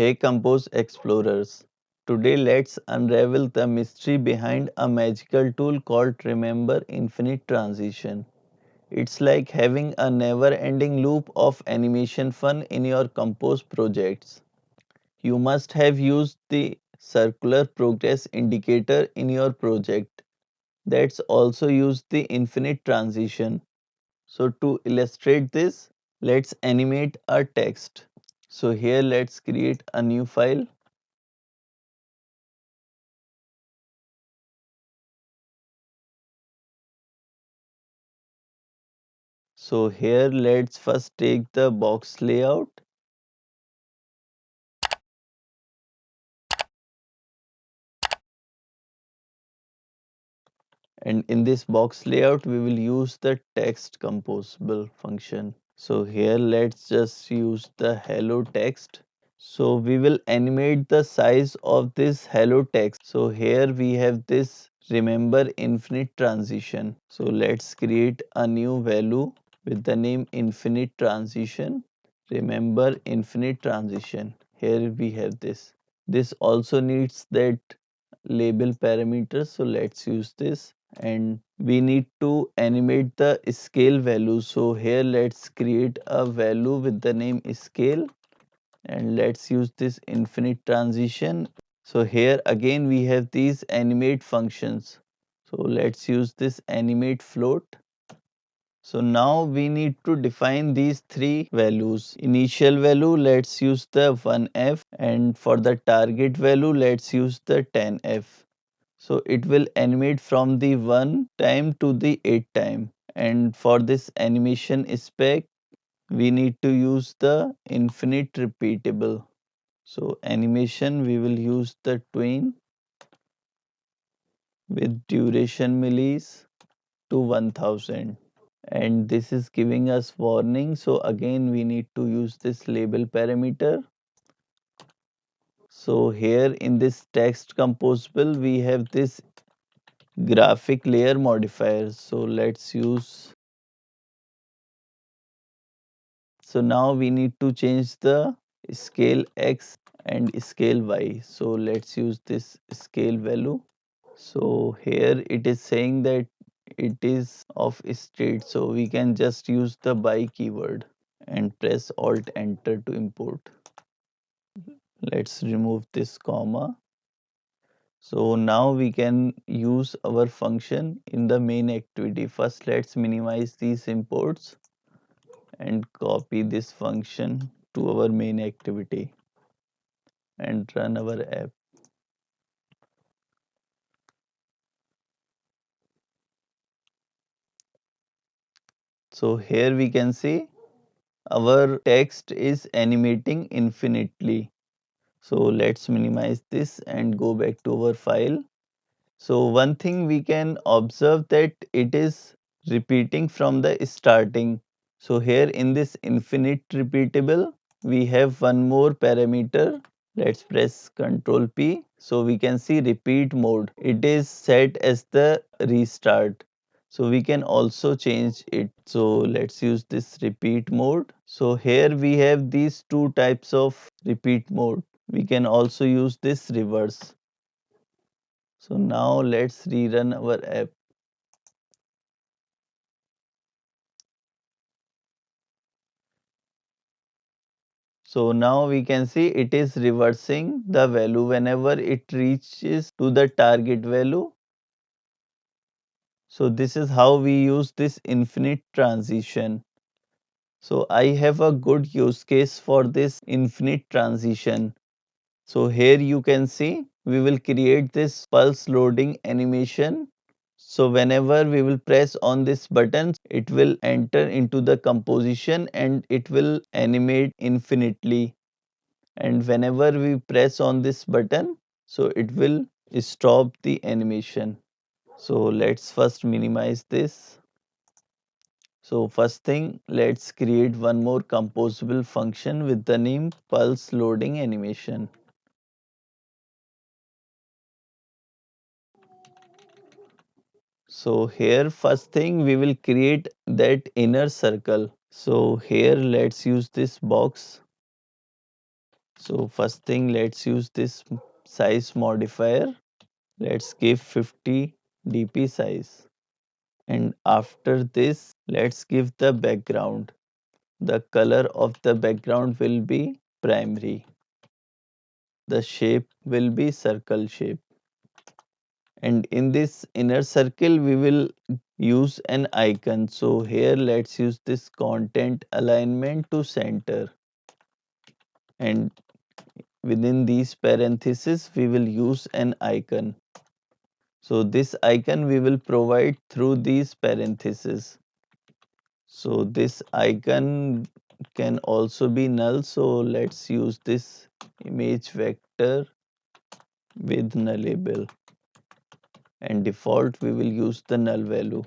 Hey Compose Explorers. Today let's unravel the mystery behind a magical tool called Remember Infinite Transition. It's like having a never-ending loop of animation fun in your Compose projects. You must have used the circular progress indicator in your project. That's also used the infinite transition. So to illustrate this, let's animate a text. So here let's create a new file. So here let's first take the box layout, and in this box layout we will use the text composable function. So here let's just use the hello text. So we will animate the size of this hello text. So here we have this remember infinite transition. So let's create a new value with the name infinite transition. Remember infinite transition. Here we have this. This also needs that label parameter, so let's use this. And we need to animate the scale value, so here let's create a value with the name scale, and let's use this infinite transition. So here again we have these animate functions, so let's use this animate float. So now we need to define these three values. Initial value, let's use the 1f, and for the target value let's use the 10f. So it will animate from the 1 time to the 8 time. And for this animation spec, we need to use the infinite repeatable. So animation, we will use the tween with duration millis to 1000. And this is giving us warning. So again, we need to use this label parameter. So here in this text composable, we have this graphic layer modifier. So let's use. So now we need to change the scale x and scale y. So let's use this scale value. So here it is saying that it is of state. So we can just use the by keyword and press Alt Enter to import. Let's remove this comma. So now we can use our function in the main activity. First, let's minimize these imports and copy this function to our main activity and run our app. So here we can see our text is animating infinitely. So let's minimize this and go back to our file. So one thing we can observe that it is repeating from the starting. So here in this infinite repeatable, we have one more parameter. Let's press Ctrl P. So we can see repeat mode. It is set as the restart. So we can also change it. So let's use this repeat mode. So here we have these two types of repeat mode. We can also use this reverse. So now let's rerun our app. So now we can see it is reversing the value whenever it reaches to the target value. So this is how we use this infinite transition. So I have a good use case for this infinite transition. So here you can see we will create this pulse loading animation. So whenever we will press on this button, it will enter into the composition and it will animate infinitely. And whenever we press on this button, so it will stop the animation. So let's first minimize this. So first thing, let's create one more composable function with the name pulse loading animation. So here first thing we will create that inner circle. So here let's use this box. So first thing, let's use this size modifier. Let's give 50 dp size. And after this, let's give the background. The color of the background will be primary. The shape will be circle shape. And in this inner circle, we will use an icon. So here, let's use this content alignment to center. And within these parentheses, we will use an icon. So this icon we will provide through these parentheses. So this icon can also be null. So let's use this image vector with nullable. And default we will use the null value.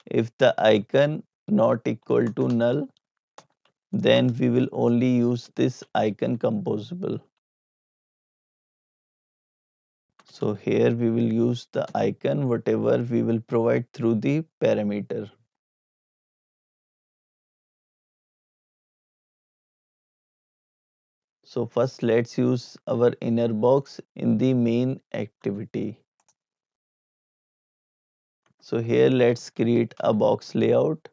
If the icon not equal to null, then we will only use this icon composable. So here we will use the icon whatever we will provide through the parameter. So first let's use our inner box in the main activity. So here let's create a box layout.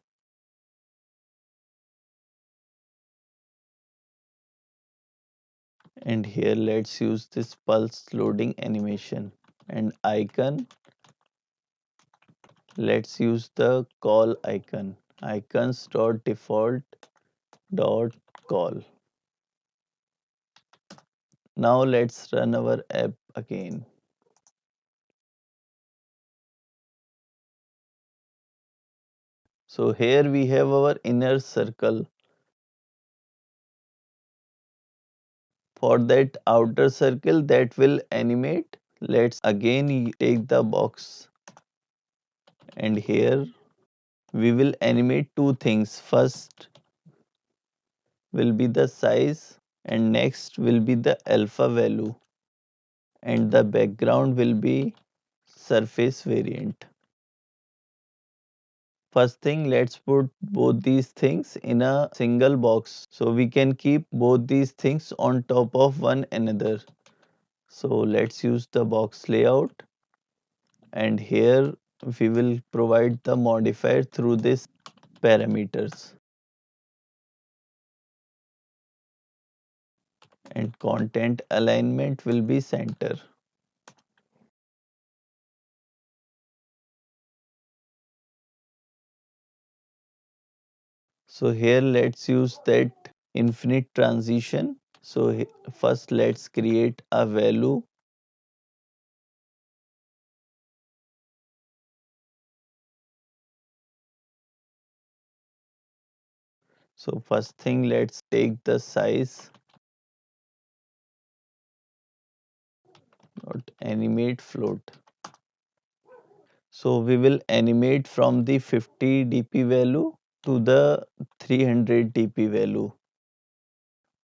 And here let's use this pulse loading animation. And icon, let's use the call icon. Icons.default.call. Now let's run our app again. So here we have our inner circle. For that outer circle that will animate, let's again take the box. And here we will animate two things. First will be the size and next will be the alpha value. And the background will be surface variant. First thing, let's put both these things in a single box so we can keep both these things on top of one another. So let's use the box layout, and here we will provide the modifier through this parameters, and content alignment will be center. So here let's use that infinite transition. So first let's create a value. So first thing, let's take the size, not animate float. So we will animate from the 50 dp value to the 300 dp value,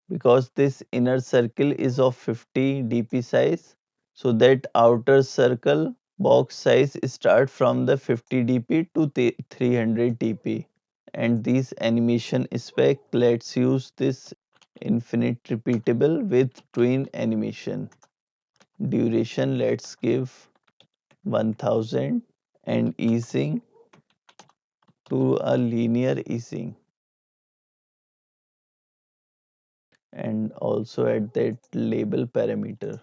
because this inner circle is of 50 dp size. So that outer circle box size start from the 50 dp to 300 dp. And these animation spec, let's use this infinite repeatable with twin animation. Duration, let's give 1000, and easing to a linear easing. And also add that label parameter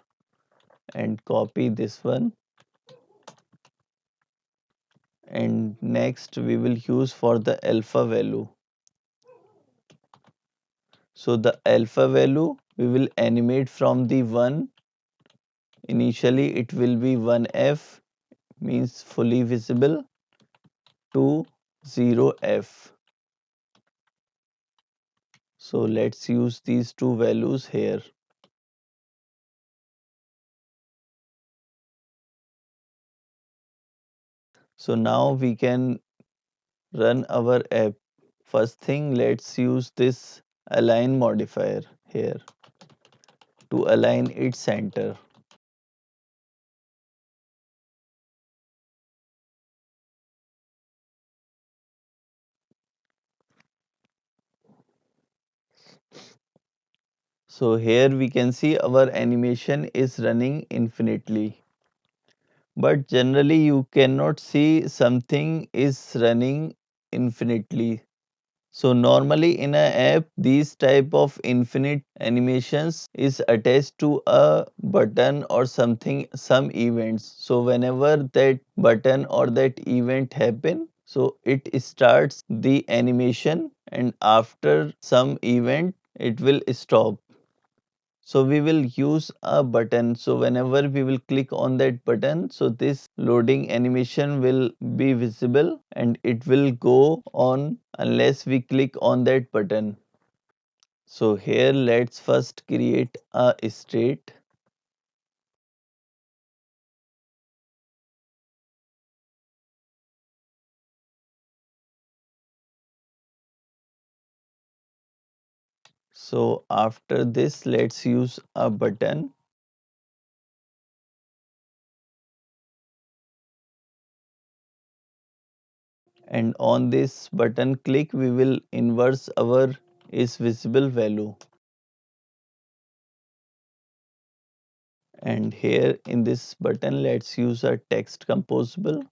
and copy this one. And next we will use for the alpha value. So the alpha value we will animate from the 1. Initially it will be 1f, means fully visible, to 0f. So let's use these two values here. So now we can run our app. First thing, let's use this align modifier here to align its center. So here we can see our animation is running infinitely. But generally you cannot see something is running infinitely. So normally in an app, these type of infinite animations is attached to a button or something, some events. So whenever that button or that event happen, so it starts the animation, and after some event it will stop. So we will use a button. So whenever we will click on that button, so this loading animation will be visible and it will go on unless we click on that button. So here let's first create a state. So after this, let's use a button, and on this button click we will inverse our is visible value. And here in this button, let's use a text composable,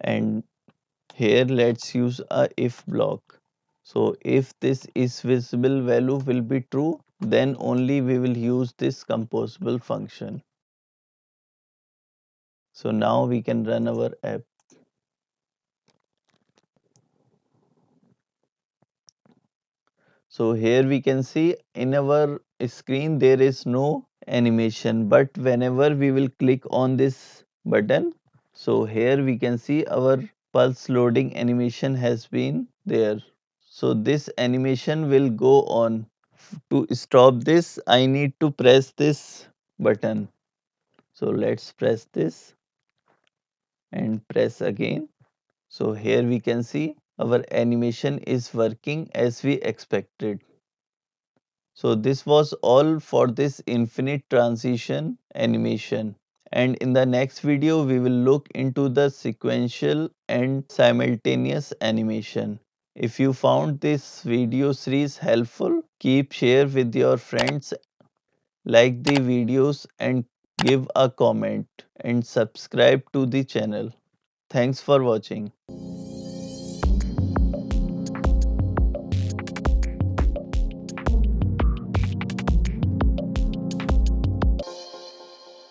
and here let's use a if block. So if this is visible value will be true, then only we will use this composable function. So now we can run our app. So here we can see in our screen there is no animation, but whenever we will click on this button, so here we can see our pulse loading animation has been there. So this animation will go on. To stop this, I need to press this button. So let's press this and press again. So here we can see our animation is working as we expected. So this was all for this infinite transition animation. And in the next video, we will look into the sequential and simultaneous animation. If you found this video series helpful, keep share with your friends, like the videos and give a comment and subscribe to the channel. Thanks for watching.